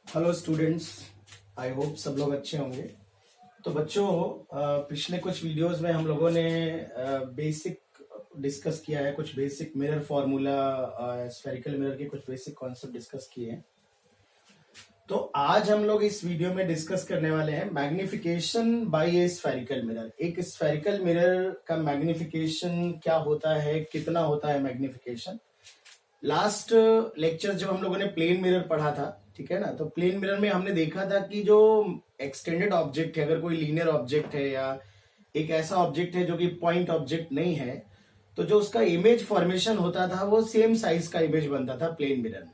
Hello students. I hope सब लोग अच्छे होंगे। तो बच्चों, पिछले कुछ वीडियोस में हम लोगों ने बेसिक डिस्कस किया है, कुछ basic mirror formula, spherical mirror के कुछ बेसिक कॉन्सेप्ट डिस्कस किए हैं। तो आज हम लोग इस वीडियो में डिस्कस करने वाले हैं magnification by a spherical mirror. एक स्फेरिकल मिरर का मैग्निफिकेशन क्या होता है, कितना होता है मैग्निफिकेशन। लास्ट लेक्चर जब हम लोगों ने प्लेन मिरर पढ़ा था, ठीक है ना, तो प्लेन मिरर में हमने देखा था कि जो एक्सटेंडेड ऑब्जेक्ट है, अगर कोई लीनियर ऑब्जेक्ट है या एक ऐसा ऑब्जेक्ट है जो कि पॉइंट ऑब्जेक्ट नहीं है, तो जो उसका इमेज फॉर्मेशन होता था वो सेम साइज का इमेज बनता था प्लेन मिरर में।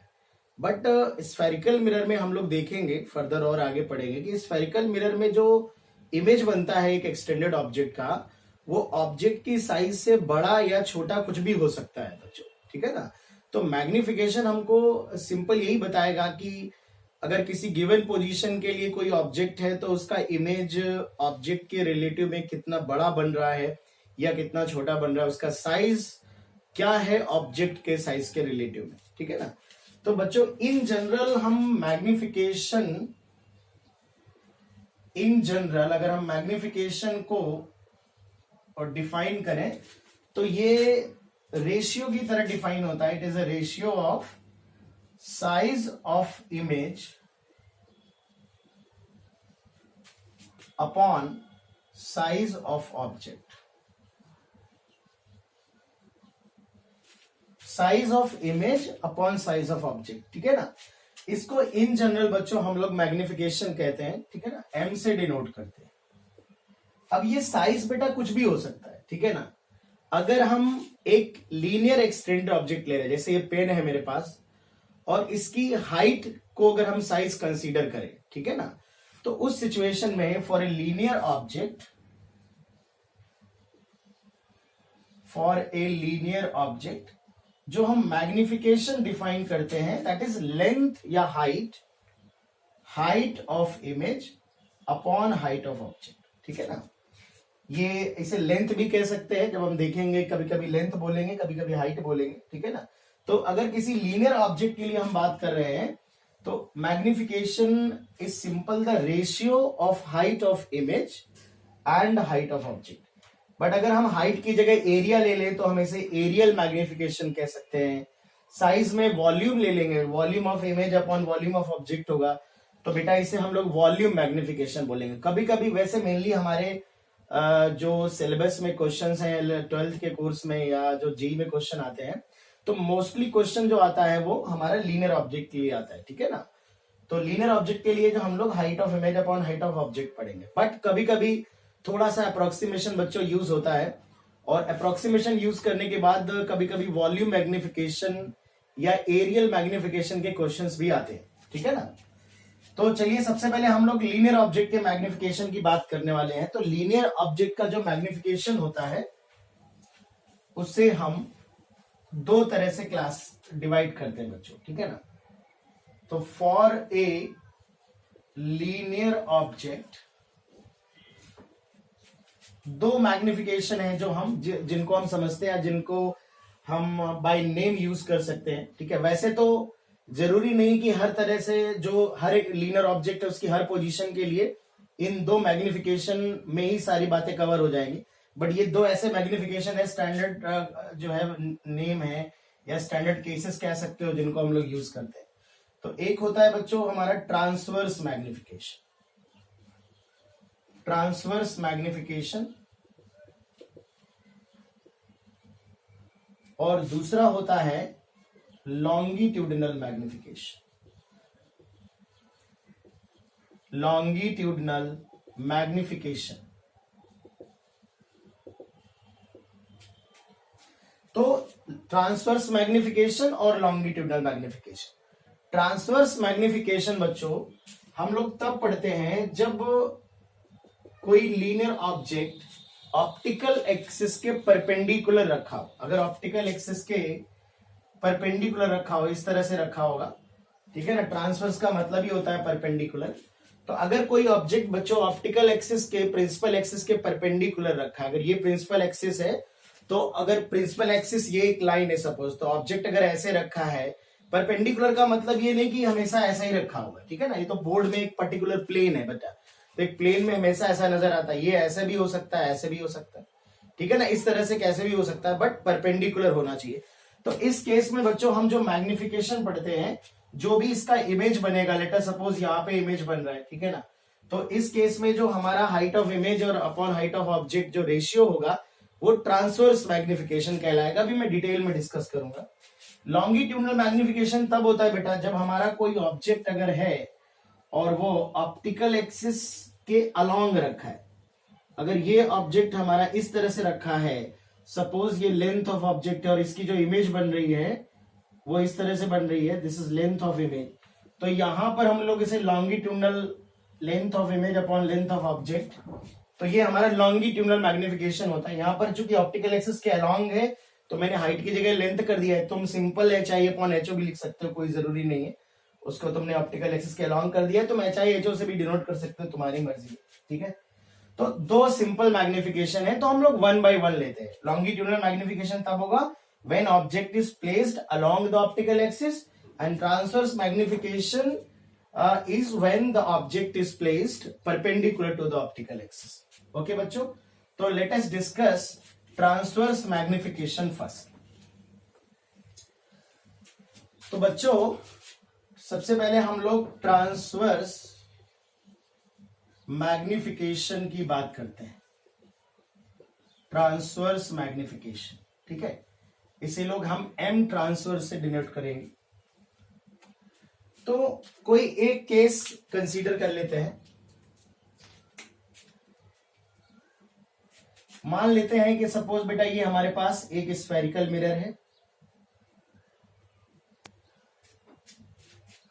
बट स्फेरिकल मिरर में हम लोग देखेंगे फर्दर और आगे पढ़ेंगे कि स्फेरिकल मिरर में जो इमेज बनता है एक एक्सटेंडेड ऑब्जेक्ट का, वो ऑब्जेक्ट की साइज से बड़ा या छोटा कुछ भी हो सकता है बच्चों, ठीक है ना। तो मैग्निफिकेशन हमको सिंपल यही बताएगा कि अगर किसी गिवन पोजीशन के लिए कोई ऑब्जेक्ट है तो उसका इमेज ऑब्जेक्ट के रिलेटिव में कितना बड़ा बन रहा है या कितना छोटा बन रहा है, उसका साइज क्या है ऑब्जेक्ट के साइज के रिलेटिव में, ठीक है ना। तो बच्चों, इन जनरल अगर हम मैग्निफिकेशन को और डिफाइन करें तो ये रेशियो की तरह डिफाइन होता है। It is a ratio of size of image upon size of object. Size of image upon size of object, ठीक है ना। इसको इन जनरल बच्चों हम लोग मैग्निफिकेशन कहते हैं, ठीक है ना, एम से डिनोट करते हैं। अब ये साइज बेटा कुछ भी हो सकता है, ठीक है ना। अगर हम एक लीनियर एक्सटेंडेड ऑब्जेक्ट ले रहे हैं, जैसे ये पेन है मेरे पास, और इसकी हाइट को अगर हम साइज कंसीडर करें, ठीक है ना, तो उस सिचुएशन में फॉर ए लीनियर ऑब्जेक्ट जो हम मैग्निफिकेशन डिफाइन करते हैं, दैट इज लेंथ या height of image upon height of object, ठीक है ना। ये इसे लेंथ भी कह सकते हैं, जब हम देखेंगे कभी कभी लेंथ बोलेंगे, कभी कभी हाइट बोलेंगे, ठीक है ना। तो अगर किसी लीनियर ऑब्जेक्ट के लिए हम बात कर रहे हैं तो magnification is simple the ratio of height of image and height of object. But अगर हम हाइट की जगह एरिया ले लें तो हम इसे एरियल मैग्निफिकेशन कह सकते हैं। साइज में वॉल्यूम ले लेंगे, volume of image upon volume of object होगा, तो बेटा इसे हम लोग वॉल्यूम मैग्निफिकेशन बोलेंगे। कभी कभी वैसे मेनली हमारे जो सिलेबस में क्वेश्चंस हैं 12th के कोर्स में या जो जेईई में क्वेश्चन आते हैं, तो मोस्टली क्वेश्चन जो आता है वो हमारा लीनियर ऑब्जेक्ट के लिए आता है, ठीक है ना। तो लीनियर ऑब्जेक्ट के लिए जो हम लोग height of image upon height of object पढ़ेंगे। बट कभी कभी थोड़ा सा अप्रोक्सीमेशन बच्चों यूज होता है, और अप्रोक्सीमेशन यूज करने के बाद कभी कभी वॉल्यूम मैग्निफिकेशन या एरियल मैग्निफिकेशन के क्वेश्चंस भी आते हैं, ठीक है ना। तो चलिए सबसे पहले हम लोग लीनियर ऑब्जेक्ट के मैग्निफिकेशन की बात करने वाले हैं। तो लीनियर ऑब्जेक्ट का जो मैग्निफिकेशन होता है उससे हम दो तरह से क्लास डिवाइड करते हैं बच्चों, ठीक है ना। तो फॉर ए लीनियर ऑब्जेक्ट दो मैग्निफिकेशन है जो हम जिनको हम समझते हैं, जिनको हम बाय नेम यूज कर सकते हैं, ठीक है। वैसे तो जरूरी नहीं कि हर तरह से जो हर एक लीनियर ऑब्जेक्ट है उसकी हर पोजीशन के लिए इन दो मैग्निफिकेशन में ही सारी बातें कवर हो जाएंगी। बट ये दो ऐसे मैग्निफिकेशन है, स्टैंडर्ड जो है नेम है या स्टैंडर्ड केसेस कह सकते हो, जिनको हम लोग यूज करते हैं। तो एक होता है बच्चों हमारा ट्रांसवर्स मैग्निफिकेशन, और दूसरा होता है लॉन्गिट्यूडिनल मैग्निफिकेशन। तो ट्रांसवर्स मैग्निफिकेशन और लॉन्गिट्यूडिनल मैग्निफिकेशन। ट्रांसवर्स मैग्निफिकेशन बच्चों हम लोग तब पढ़ते हैं जब कोई लीनियर ऑब्जेक्ट ऑप्टिकल एक्सिस के परपेंडिकुलर रखा हो। अगर ऑप्टिकल एक्सिस के परपेंडिकुलर रखा हो, इस तरह से रखा होगा, ठीक है ना। ट्रांसवर्स का मतलब ही होता है परपेंडिकुलर। तो अगर कोई ऑब्जेक्ट बच्चों ऑप्टिकल एक्सिस के प्रिंसिपल एक्सिस के परपेंडिकुलर रखा है, अगर ये प्रिंसिपल एक्सिस है, तो अगर प्रिंसिपल एक्सिस ये एक लाइन है सपोज, तो ऑब्जेक्ट अगर ऐसे रखा है परपेंडिकुलर का मतलब ये नहीं कि हमेशा ऐसा ही रखा हुआ है, ठीक है ना। ये तो बोर्ड में एक पर्टिकुलर प्लेन है बेटा, तो एक प्लेन में हमेशा ऐसा नजर आता है, ये ऐसे भी हो सकता है, ऐसे भी हो सकता है, ठीक है ना, इस तरह से कैसे भी हो सकता है, बट परपेंडिकुलर होना चाहिए। तो इस केस में बच्चों हम जो मैग्निफिकेशन पढ़ते हैं, जो भी इसका इमेज बनेगा, लेट अस सपोज यहाँ पे इमेज बन रहा है, ठीक है ना, तो इस केस में जो हमारा हाइट ऑफ इमेज और अपॉन हाइट ऑफ ऑब्जेक्ट जो रेशियो होगा वो ट्रांसवर्स मैग्निफिकेशन कहलाएगा। अभी मैं डिटेल में डिस्कस करूंगा। लॉन्गिट्यूडनल मैग्निफिकेशन तब होता है बेटा जब हमारा कोई ऑब्जेक्ट अगर है और वो ऑप्टिकल एक्सिस के अलोंग रखा है। अगर ये ऑब्जेक्ट हमारा इस तरह से रखा है, सपोज ये लेंथ ऑफ ऑब्जेक्ट है और इसकी जो इमेज बन रही है वो इस तरह से बन रही है, this is length of image, तो यहां पर हम लोग इसे longitudinal length of image upon length of object, तो ये हमारा लॉन्गिट्यूडनल मैग्निफिकेशन होता है। यहां पर चूंकि ऑप्टिकल एक्सिस के अलोंग है तो मैंने हाइट की जगह लेंथ कर दिया है। तुम simple H i upon HO भी लिख सकते हो, कोई जरूरी नहीं है, उसको तुमने ऑप्टिकल एक्सिस के अलोंग कर दिया, तुम एच आई एचओ से भी डिनोट कर सकते हो, तुम्हारी मर्जी, ठीक है। तो दो सिंपल मैग्निफिकेशन है, तो हम लोग 1 by 1 लेते हैं। लॉन्गिट्यूडनल मैग्निफिकेशन तब होगा when object is placed along the optical axis, and transverse magnification is when the object is placed perpendicular to the optical axis. Okay बच्चों, तो let us discuss transverse magnification first. तो बच्चों सबसे पहले हम लोग ट्रांसवर्स मैग्निफिकेशन की बात करते हैं। ट्रांसवर्स मैग्निफिकेशन, ठीक है, इसे लोग हम एम ट्रांसवर्स से डिनोट करेंगे। तो कोई एक केस कंसीडर कर लेते हैं। मान लेते हैं कि सपोज बेटा ये हमारे पास एक स्फेरिकल मिरर है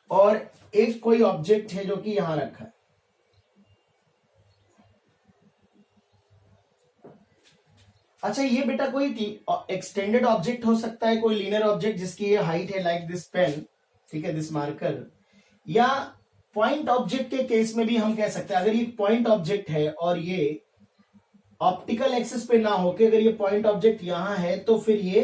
और एक कोई ऑब्जेक्ट है जो कि यहां रखा है। अच्छा, ये बेटा कोई एक्सटेंडेड ऑब्जेक्ट हो सकता है, कोई लीनियर ऑब्जेक्ट जिसकी ये हाइट है लाइक दिस पेन, ठीक है, दिस मार्कर, या पॉइंट ऑब्जेक्ट के केस में भी हम कह सकते हैं। अगर ये पॉइंट ऑब्जेक्ट है और ये ऑप्टिकल एक्सिस पे ना होके अगर ये पॉइंट ऑब्जेक्ट यहां है, तो फिर ये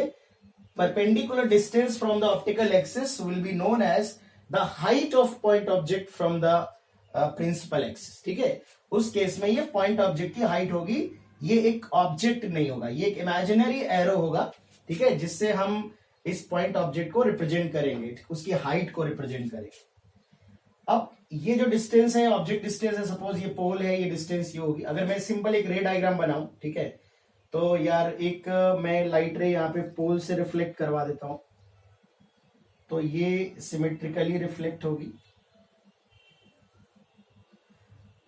perpendicular distance from the optical axis will be known as the height of point object from the principal axis, ठीक है। उस केस में ये पॉइंट ऑब्जेक्ट की हाइट होगी, ये एक ऑब्जेक्ट नहीं होगा, ये एक इमेजिनरी एरो होगा, ठीक है, जिससे हम इस पॉइंट ऑब्जेक्ट को रिप्रेजेंट करेंगे, उसकी हाइट को रिप्रेजेंट करेंगे। अब ये जो डिस्टेंस है ऑब्जेक्ट डिस्टेंस है, सपोज ये पोल है, ये डिस्टेंस ये होगी। अगर मैं सिंपल एक रे डायग्राम बनाऊं, ठीक है, तो यार एक मैं लाइट रे यहाँ पे पोल से रिफ्लेक्ट करवा देता हूं, तो ये सिमेट्रिकली रिफ्लेक्ट होगी।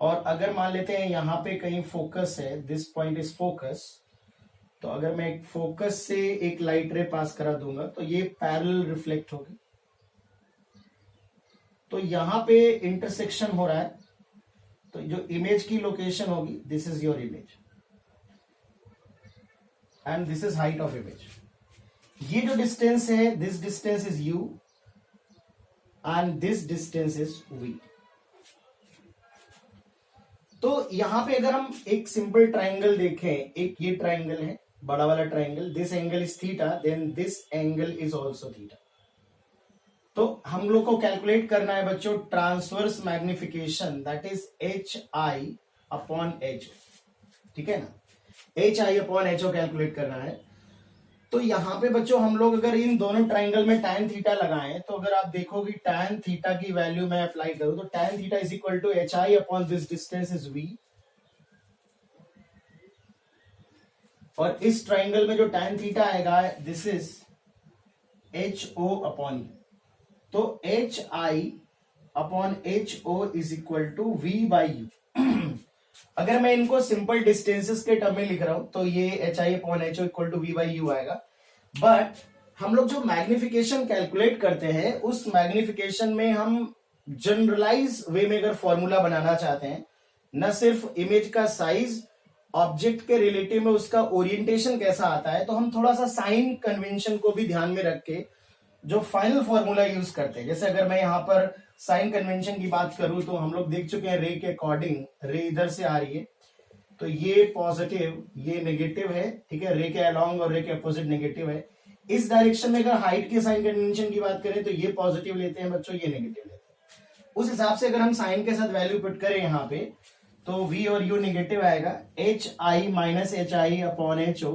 और अगर मान लेते हैं यहां पे कहीं फोकस है, दिस पॉइंट इज फोकस, तो अगर मैं एक फोकस से एक लाइट रे पास करा दूंगा तो ये पैरेलल रिफ्लेक्ट होगी। तो यहां पे इंटरसेक्शन हो रहा है, तो जो इमेज की लोकेशन होगी, this is your image and this is height of image. ये जो डिस्टेंस है, this distance is u and this distance is v. तो यहां पे अगर हम एक सिंपल ट्राइंगल देखें, एक ये ट्राइंगल है, बड़ा वाला triangle, this angle is theta, then this angle is also theta. तो हम लोग को कैलकुलेट करना है बच्चों transverse magnification, that is h i upon h, ठीक है ना, h i upon h o calculate करना है। तो यहां पे बच्चों हम लोग अगर इन दोनों ट्राइंगल में tan थीटा लगाएं, तो अगर आप देखोगे tan थीटा की वैल्यू मैं अप्लाई करूं तो tan theta is equal to h i upon this distance is v, और इस ट्राइंगल में जो tan थीटा आएगा this is h o upon, तो h i upon h o is equal to v by u. अगर मैं इनको simple distances के टर्म में लिख रहा हूं तो ये h i upon h o equal to v by u आएगा। बट हम लोग जो मैग्निफिकेशन कैलकुलेट करते हैं उस मैग्निफिकेशन में हम जनरलाइज वे में अगर फॉर्मूला बनाना चाहते हैं, न सिर्फ इमेज का साइज, ऑब्जेक्ट के रिलेटिव में उसका ओरिएंटेशन कैसा आता है, तो हम थोड़ा सा साइन कन्वेंशन को भी ध्यान में रख के जो फाइनल फॉर्मूला यूज करते हैं। जैसे अगर मैं यहां पर साइन कन्वेंशन की बात करूं तो हम लोग देख चुके हैं रे के अकॉर्डिंग, रे इधर से आ रही है तो ये पॉजिटिव, ये नेगेटिव है, ठीक है, रे के अलोंग और रे के अपोजिट नेगेटिव है। इस डायरेक्शन में अगर हाइट के साइन कन्वेंशन की बात करें तो ये पॉजिटिव लेते हैं बच्चों, ये नेगेटिव लेते हैं। उस हिसाब से अगर हम साइन के साथ वैल्यू पुट करें यहाँ पे तो v और u नेगेटिव आएगा, h i minus h i upon h o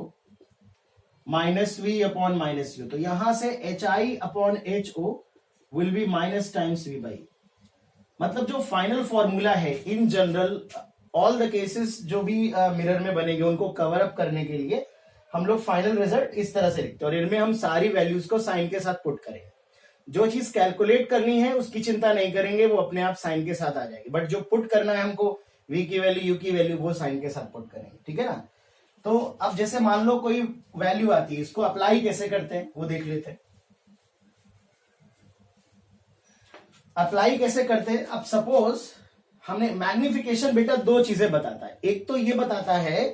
minus v upon minus u. तो यहां से h i upon h o will be minus times v by. मतलब जो फाइनल फॉर्मूला है in general all the cases जो भी mirror में बनेंगे उनको कवर अप करने के लिए हम लोग फाइनल रिजल्ट इस तरह से लिखते हैं और इनमें हम सारी वैल्यूज को साइन के साथ पुट करेंगे। जो चीज कैलकुलेट करनी है उसकी चिंता नहीं करेंगे, वो अपने आप साइन के साथ आ जाएगी, बट जो पुट करना है हमको v की वैल्यू u की वैल्यू वो साइन के साथ पुट करेंगे, ठीक है ना। तो अब जैसे मान लो कोई वैल्यू आती है, इसको अप्लाई कैसे करते हैं वो देख लेते हैं। अप्लाई कैसे करते हैं, अब सपोज हमने मैग्निफिकेशन बेटा दो चीजें बताता है। एक तो ये बताता है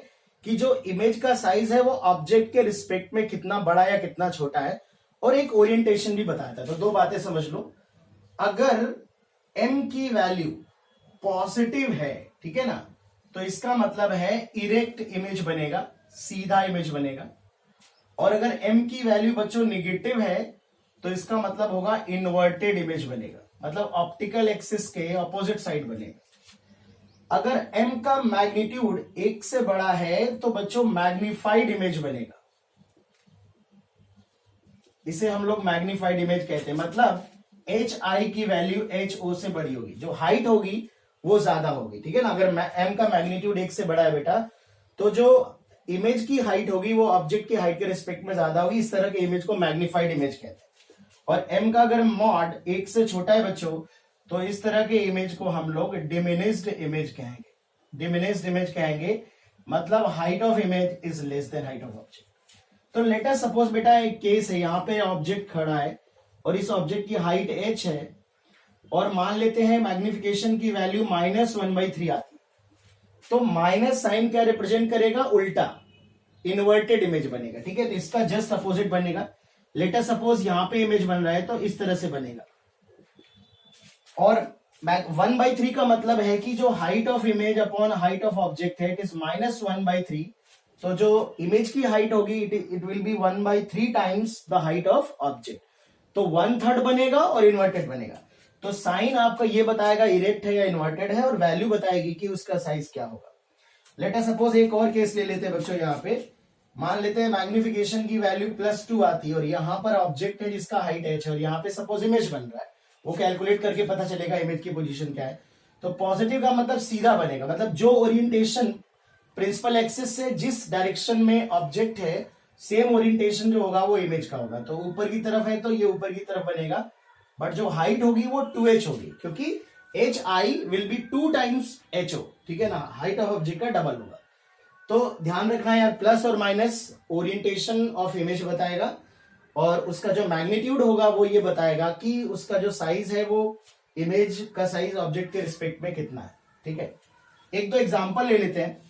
कि जो इमेज का साइज है वो ऑब्जेक्ट के रिस्पेक्ट में कितना बड़ा या कितना छोटा है, और एक ओरिएंटेशन भी बताता है। तो दो बातें समझ लो। अगर m की वैल्यू पॉजिटिव है, ठीक है ना, तो इसका मतलब है इरेक्ट इमेज बनेगा, सीधा इमेज बनेगा। और अगर m की वैल्यू बच्चों निगेटिव है तो इसका मतलब होगा इन्वर्टेड इमेज बनेगा, मतलब ऑप्टिकल एक्सिस के ऑपोजिट साइड बनेगा। अगर m का मैग्नीट्यूड 1 से बड़ा है तो बच्चों मैग्निफाइड इमेज बनेगा, इसे हम लोग मैग्निफाइड इमेज कहते हैं। मतलब एच आई की वैल्यू एच ओ से बड़ी होगी, जो हाइट होगी वो ज्यादा होगी, ठीक है ना। अगर m का मैग्नीट्यूड 1 से बड़ा है बेटा तो जो इमेज की हाइट होगी वो ऑब्जेक्ट की हाइट के रिस्पेक्ट में ज्यादा होगी। इस तरह के इमेज को मैग्निफाइड इमेज कहते हैं। और m का अगर मॉड 1 से छोटा है बच्चों तो इस तरह के इमेज को हम लोग डिमिनिश्ड इमेज कहेंगे। डिमिनिश्ड इमेज कहेंगे मतलब height of image is less than height of object. तो लेट अस सपोज बेटा एक केस है, यहाँ पे ऑब्जेक्ट खड़ा है और इस ऑब्जेक्ट की हाइट h है और मान लेते हैं मैग्निफिकेशन की वैल्यू -1/3 आती है। तो माइनस साइन क्या रिप्रेजेंट करेगा, उल्टा इन्वर्टेड इमेज बनेगा, ठीक है। तो इसका जस्ट अपोजिट बनेगा। लेट अस सपोज यहाँ पे इमेज बन रहा है तो इस तरह से बनेगा। और 1/3 का मतलब है कि जो height of image upon height of object है इट इज -1/3। तो जो इमेज की हाइट होगी it will be 1/3 times the height of object. तो 1/3 बनेगा और इन्वर्टेड बनेगा। तो साइन आपका ये बताएगा इरेक्ट है या इन्वर्टेड है, और वैल्यू बताएगी कि उसका साइज क्या होगा। लेट अस सपोज एक और केस ले लेते हैं बच्चों। यहाँ पे मान लेते हैं मैग्निफिकेशन की वैल्यू +2 आती है और यहाँ पर ऑब्जेक्ट है जिसका हाइट h है और यहाँ पे सपोज इमेज बन रहा है। वो कैलकुलेट करके पता चलेगा इमेज की पोजीशन क्या है। तो पॉजिटिव का मतलब सीधा बनेगा, मतलब जो ओरिएंटेशन प्रिंसिपल एक्सिस से जिस डायरेक्शन में ऑब्जेक्ट है सेम ओरिएंटेशन जो होगा वो इमेज का होगा। तो ऊपर की तरफ है तो ये ऊपर की तरफ बनेगा, बट जो हाइट होगी वो 2h होगी क्योंकि h i will be 2 times h o, ठीक है ना। हाइट ऑफ ऑब्जेक्ट का डबल होगा। तो ध्यान रखना यार, प्लस और माइनस ओरिएंटेशन ऑफ इमेज बताएगा और उसका जो मैग्नीट्यूड होगा वो ये बताएगा कि उसका जो साइज है वो इमेज का साइज ऑब्जेक्ट के रिस्पेक्ट में कितना है, ठीक है। एक दो एग्जांपल ले लेते हैं।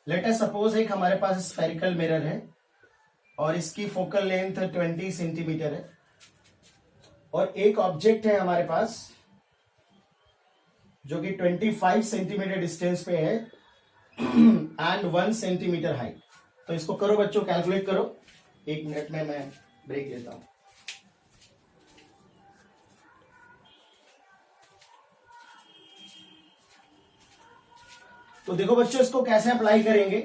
लेट अस सपोज एक हमारे पास स्फेरिकल मिरर है और इसकी फोकल लेंथ 20 सेंटीमीटर है और एक ऑब्जेक्ट है हमारे पास जो कि 25 सेंटीमीटर डिस्टेंस पे है एंड 1 सेंटीमीटर हाइट। तो इसको करो बच्चों, कैलकुलेट करो। 1 मिनट में मैं ब्रेक लेता हूं। तो देखो बच्चों इसको कैसे अप्लाई करेंगे।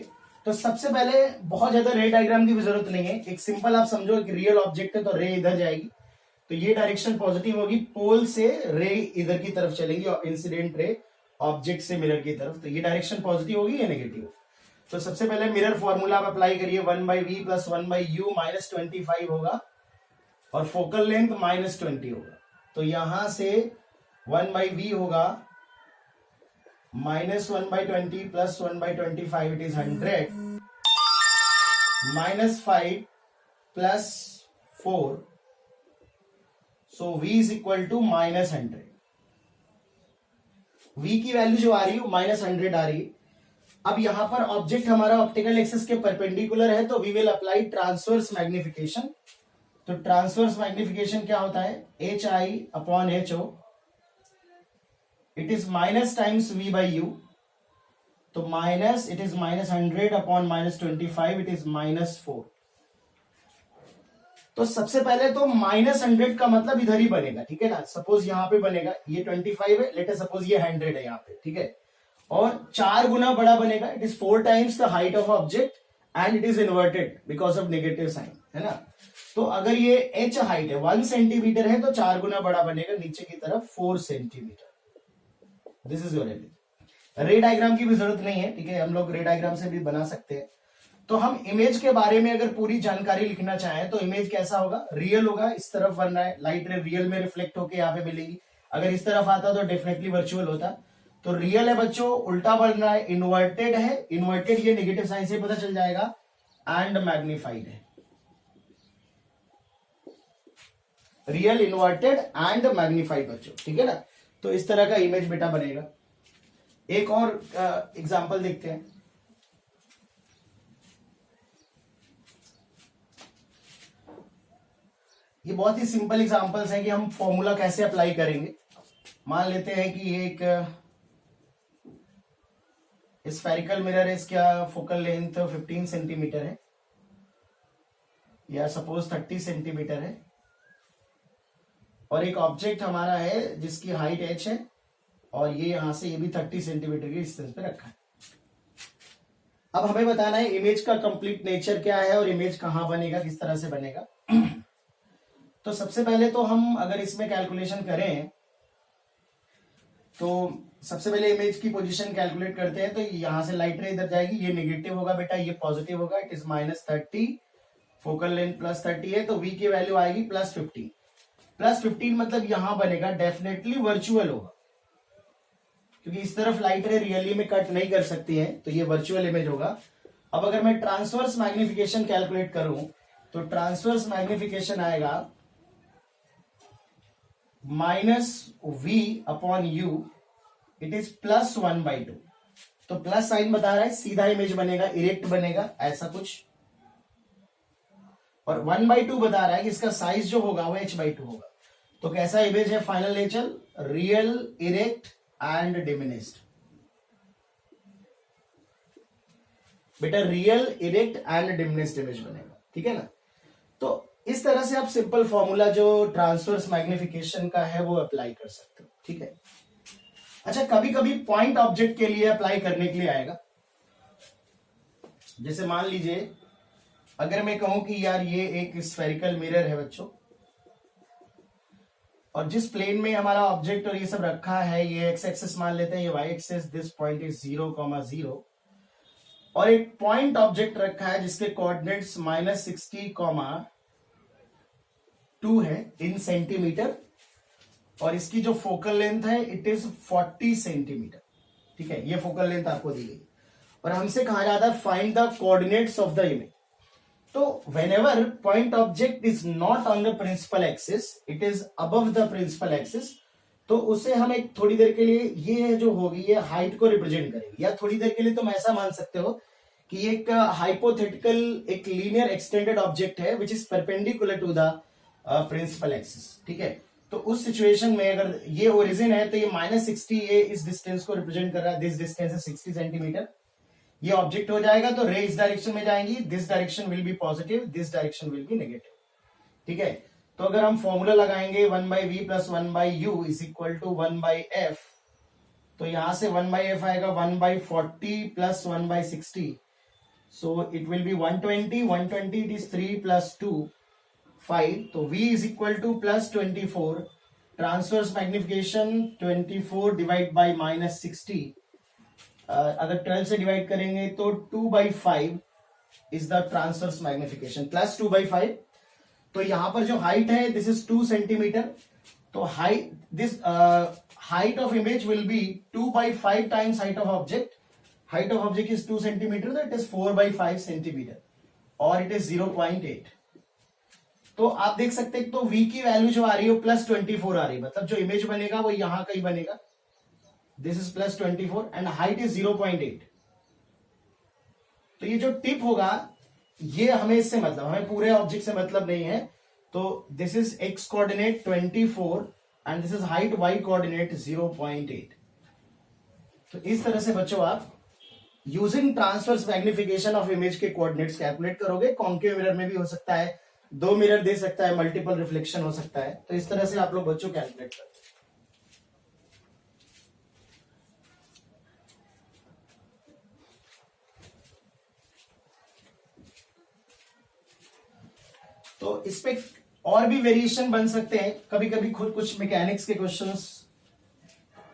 तो सबसे पहले बहुत ज्यादा रे डायग्राम की भी जरूरत नहीं है। एक सिंपल आप समझो कि रियल ऑब्जेक्ट है तो रे इधर जाएगी, तो ये डायरेक्शन पॉजिटिव होगी, पोल से रे इधर की तरफ चलेंगी और इंसिडेंट रे ऑब्जेक्ट से मिरर की तरफ। तो ये डायरेक्शन पॉजिटिव होगी या नेगेटिव। तो सबसे पहले मिरर फॉर्मूला आप अप्लाई करिए। 1/v + 1/u -25 होगा और फोकल लेंथ -20 होगा। तो यहां से 1/v होगा -1/20 + 1/25 it is 100 -5 + 4 so v is equal to -100। v की वैल्यू जो आ रही है -100 आ रही है। अब यहां पर ऑब्जेक्ट हमारा ऑप्टिकल एक्सिस के परपेंडिकुलर है तो we will apply transverse magnification. तो ट्रांसवर्स मैग्निफिकेशन क्या होता है, h i upon h o it is minus times v by u, तो minus it is minus 100 upon minus 25, it is minus 4। तो सबसे पहले तो माइनस 100 का मतलब इधर ही बनेगा, ठीक है ना। सपोज यहां पे बनेगा, ये 25 है, लेट अस सपोज ये 100 है यहाँ पे, ठीक है। और 4 गुना बड़ा बनेगा, it is 4 times the height of object and it is inverted because of negative sign, है ना। तो अगर ये h हाइट है 1 सेंटीमीटर है, तो 4 गुना बड़ा बनेगा नीचे की तरफ 4 centimetre. This is your image. रे डायग्राम की भी जरूरत नहीं है, ठीक है, हम लोग रे डायग्राम से भी बना सकते हैं। तो हम इमेज के बारे में अगर पूरी जानकारी लिखना चाहें तो इमेज कैसा होगा, रियल होगा, इस तरफ बन रहा है, लाइट रे रियल में रिफ्लेक्ट होकर यहाँ पे मिलेगी। अगर इस तरफ आता तो डेफिनेटली वर्चुअल होता। तो रियल है बच्चों, उल्टा बन रहा है, इन्वर्टेड है, इन्वर्टेड ये नेगेटिव साइन से पता चल जाएगा, एंड मैग्निफाइड है। रियल, इन्वर्टेड एंड मैग्निफाइड बच्चों, ठीक है ना। तो इस तरह का इमेज बेटा बनेगा। एक और एग्जांपल देखते हैं। ये बहुत ही सिंपल एग्जांपल्स हैं कि हम फॉर्मूला कैसे अप्लाई करेंगे। मान लेते हैं कि ये एक स्फेरिकल मिरर है, इसका फोकल लेंथ 15 सेंटीमीटर है, या सपोज 30 सेंटीमीटर है, और एक ऑब्जेक्ट हमारा है जिसकी हाइट h है, और ये यहां से ये भी 30 सेंटीमीटर की डिस्टेंस पे रखा है। अब हमें बताना है इमेज का कंप्लीट नेचर क्या है और इमेज कहां बनेगा, किस तरह से बनेगा। तो सबसे पहले तो हम अगर इसमें कैलकुलेशन करें तो सबसे पहले इमेज की पोजीशन कैलकुलेट करते हैं। तो यहां से लाइट रे इधर जाएगी, ये नेगेटिव होगा बेटा, ये पॉजिटिव होगा, it is minus 30, focal length plus 30 है, तो v की वैल्यू आएगी प्लस 15। प्लस 15 मतलब यहां बनेगा, डेफिनेटली वर्चुअल होगा, क्योंकि इस तरफ लाइट रे रियली में कट नहीं कर सकती है, तो ये वर्चुअल इमेज होगा। अब अगर मैं ट्रांसवर्स मैग्निफिकेशन कैलकुलेट करूं तो ट्रांसवर्स मैग्निफिकेशन आएगा minus v upon you, it is plus 1/2। तो प्लस साइन बता रहा है, सीधा इमेज बनेगा, इरेक्ट बनेगा, ऐसा कुछ। और 1/2 बता रहा है कि इसका साइज जो होगा वो h/2 होगा। तो कैसा इमेज है final nature, real, erect and diminished. बेटा real, erect and diminished image बनेगा, ठीक है ना। तो इस तरह से आप सिंपल फॉर्मूला जो ट्रांसवर्स मैग्निफिकेशन का है वो अप्लाई कर सकते हो, ठीक है। अच्छा, कभी कभी पॉइंट ऑब्जेक्ट के लिए अप्लाई करने के लिए आएगा। जैसे मान लीजिए अगर मैं कहूं कि यार ये एक स्फेरिकल मिरर है बच्चों, और जिस प्लेन में हमारा ऑब्जेक्ट और ये सब रखा है, ये एक्स एक्सिस मान लेते हैं, ये y axis, this point is 0,0, और एक पॉइंट ऑब्जेक्ट रखा है जिसके कोऑर्डिनेट्स -60,2 है इन सेंटीमीटर, और इसकी जो फोकल लेंथ है इट इज 40 सेंटीमीटर, ठीक है। ये फोकल लेंथ आपको दी गई, और हमसे कहा जाता है find the coordinates of the image. तो whenever point object is not on the principal axis, it is above the principal axis, तो उसे हम एक थोड़ी देर के लिए ये जो होगी ये हाइट को रिप्रेजेंट करेगी, या थोड़ी देर के लिए तुम ऐसा मान सकते हो कि एक हाइपोथेटिकल एक लीनियर एक्सटेंडेड ऑब्जेक्ट है which is perpendicular to the principal axis, ठीक है। तो उस सिचुएशन में अगर ये ओरिजिन है तो ये -60 ये इस डिस्टेंस को रिप्रेजेंट कर रहा है, दिस डिस्टेंस है 60 सेंटीमीटर। ये ऑब्जेक्ट हो जाएगा तो रे इस डायरेक्शन में जाएंगी, this direction will be positive, this direction will be negative, ठीक है। तो अगर हम फॉर्मूला लगाएंगे 1/v plus 1/u is equal to 1/f, तो यहां से 1/f आएगा 1/40 plus 1/60, so it will be 120, 120 it is 3 plus 2 5, तो v is equal two plus 24, transverse magnification 24 divide by -60, अगर 12 से डिवाइड करेंगे तो 2/5 is the transverse magnification, plus 2/5। तो यहां पर जो हाइट है दिस इज 2 सेंटीमीटर, तो height this height of image will be 2/5 times height of object. Height of object is 2 centimetre, तो इट इज 4/5 सेंटीमीटर, और इट इज 0.8। तो आप देख सकते हैं, तो v की वैल्यू जो आ रही है प्लस 24 आ रही है, मतलब जो इमेज बनेगा वो यहां का ही बनेगा, this is plus 24 and height is 0.8। तो ये जो टिप होगा ये हमें इससे मतलब, हमें पूरे ऑब्जेक्ट से मतलब नहीं है। तो this is x coordinate 24 and this is height y coordinate 0.8। तो इस तरह से बच्चों आप using transverse magnification of image के कोऑर्डिनेट्स कैलकुलेट करोगे। कॉन्केव मिरर में भी हो सकता है, 2 मिरर दे सकता है, मल्टीपल रिफ्लेक्शन हो सकता है। तो इस तरह से आप लोग बच्चों कैलकुलेट करो। तो इस पे और भी वेरिएशन बन सकते हैं, कभी कभी खुद कुछ मैकेनिक्स के क्वेश्चंस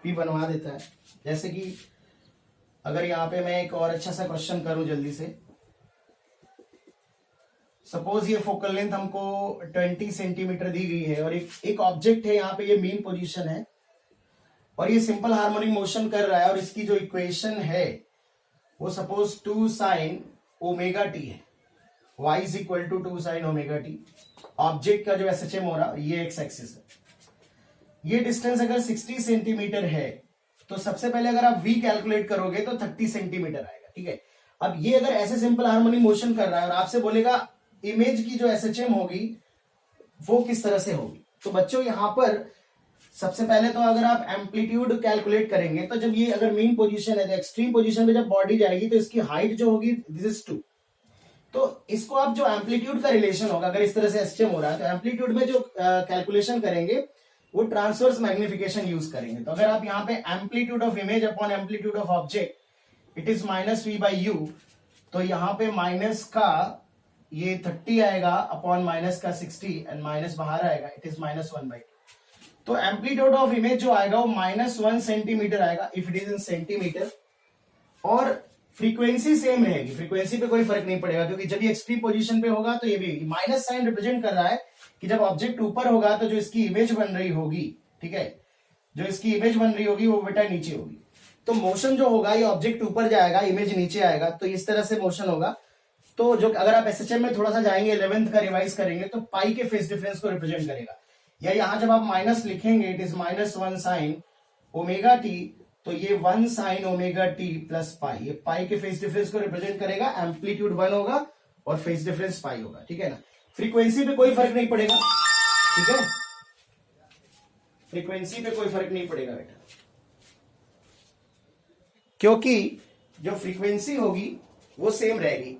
भी बनवा देता है। जैसे कि अगर यहां पे मैं एक और अच्छा सा क्वेश्चन करूं जल्दी से, सपोज ये फोकल लेंथ हमको 20 सेंटीमीटर दी गई है और एक ऑब्जेक्ट है यहाँ पे, ये मेन पोजीशन है और ये सिंपल हार्मोनिक मोशन कर रहा है और इसकी जो इक्वेशन है वो सपोज 2 साइन ओमेगा टी है, y is equal to 2 sine omega t. Object का जो एसएचएम हो रहा ये एक्स एक्सिस है। ये डिस्टेंस अगर 60 सेंटीमीटर है तो सबसे पहले अगर आप v कैलकुलेट करोगे तो 30 सेंटीमीटर आएगा, ठीक है। अब ये अगर ऐसे सिंपल हार्मोनिक मोशन कर रहा है और आपसे बोलेगा इमेज की जो एसएचएम होगी वो किस तरह से होगी, तो बच्चों यहां पर सबसे पहले तो अगर आप एम्पलीट्यूड कैलकुलेट करेंगे तो जब ये अगर मेन पोजीशन है तो एक्सट्रीम पोजीशन पे जब बॉडी जाएगी तो इसकी हाइट जो होगी दिस इज 2। तो इसको आप जो एम्पलीट्यूड का रिलेशन होगा, अगर इस तरह से एसटीएम हो रहा है तो एम्पलीट्यूड में जो कैलकुलेशन करेंगे वो ट्रांसवर्स मैग्निफिकेशन यूज करेंगे। तो अगर आप यहाँ पे amplitude of image upon amplitude of object it is -v/u, तो यहाँ पे माइनस का ये 30 आएगा अपॉन माइनस का 60 एंड माइनस बाहर आएगा, इट इज -1/2। तो एम्पलीट्यूड ऑफ इमेज जो आएगा वो -1 सेंटीमीटर आएगा if it is in centimetre, और फ्रीक्वेंसी सेम रहेगी, फ्रीक्वेंसी पे कोई फर्क नहीं पड़ेगा क्योंकि जब ये एक्सट्रीम पोजीशन पे होगा तो ये भी माइनस साइन रिप्रेजेंट कर रहा है कि जब ऑब्जेक्ट ऊपर होगा तो जो इसकी इमेज बन रही होगी, ठीक है, जो इसकी इमेज बन रही होगी वो बेटा नीचे होगी। तो मोशन जो होगा ये ऑब्जेक्ट ऊपर जाएगा, इमेज नीचे आएगा, तो इस तरह से मोशन होगा। तो जो अगर आप एसएचएम में थोड़ा सा जाएंगे 11th का रिवाइज करेंगे तो पाई के फेस डिफरेंस को रिप्रेजेंट करेगा, या यहां जब आप माइनस लिखेंगे it is -1 sign omega T, तो ये 1 sign omega T plus pi, ये पाई के फेस डिफरेंस को रिप्रेजेंट करेगा, एम्पलीट्यूड 1 होगा और फेस डिफरेंस पाई होगा, ठीक है ना। फ्रीक्वेंसी पे कोई फर्क नहीं पड़ेगा, ठीक है, फ्रीक्वेंसी पे कोई फर्क नहीं पड़ेगा बेटा, क्योंकि जो फ्रीक्वेंसी होगी वो सेम रहेगी।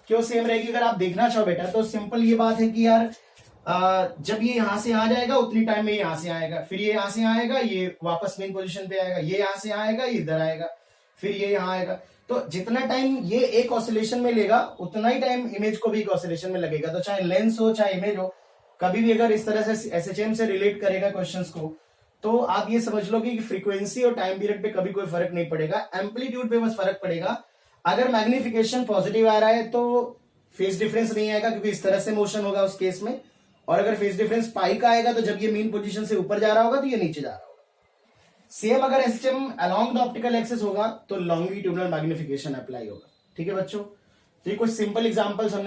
क्यों सेम रहेगी, अगर आप देखना चाहो बेटा तो सिंपल ये बात है कि यार जब ये यहां से आ जाएगा उतनी टाइम में यहां से आएगा, फिर ये यहां से आएगा, ये वापस मेन पोजीशन पे आएगा, ये यहां से आएगा, ये इधर आएगा, फिर ये यहां आएगा। तो जितना टाइम ये एक ऑसिलेशन में लेगा उतना ही टाइम इमेज को भी एक ऑसिलेशन में लगेगा। तो चाहे लेंस हो चाहे इमेज हो, कभी भी अगर इस तरह से एसएचएम से रिलेट करेगा क्वेश्चंस को तो आप ये समझ लो कि फ्रीक्वेंसी और टाइम पीरियड पे कभी कोई फर्क नहीं पड़ेगा, एम्पलीट्यूड पे बस फर्क पड़ेगा। अगर मैग्निफिकेशन पॉजिटिव आ रहा है तो फेस डिफरेंस नहीं आएगा क्योंकि इस तरह से मोशन होगा उस केस में, और अगर फेस डिफरेंस पाई का आएगा तो जब ये मेन पोजीशन से ऊपर जा रहा होगा तो ये नीचे जा रहा होगा। सेम अगर SHM along the optical axis होगा तो लॉन्गिट्यूडिनल मैग्निफिकेशन अप्लाई होगा, ठीक है बच्चों। तो ये कुछ सिंपल एग्जांपल्स हमने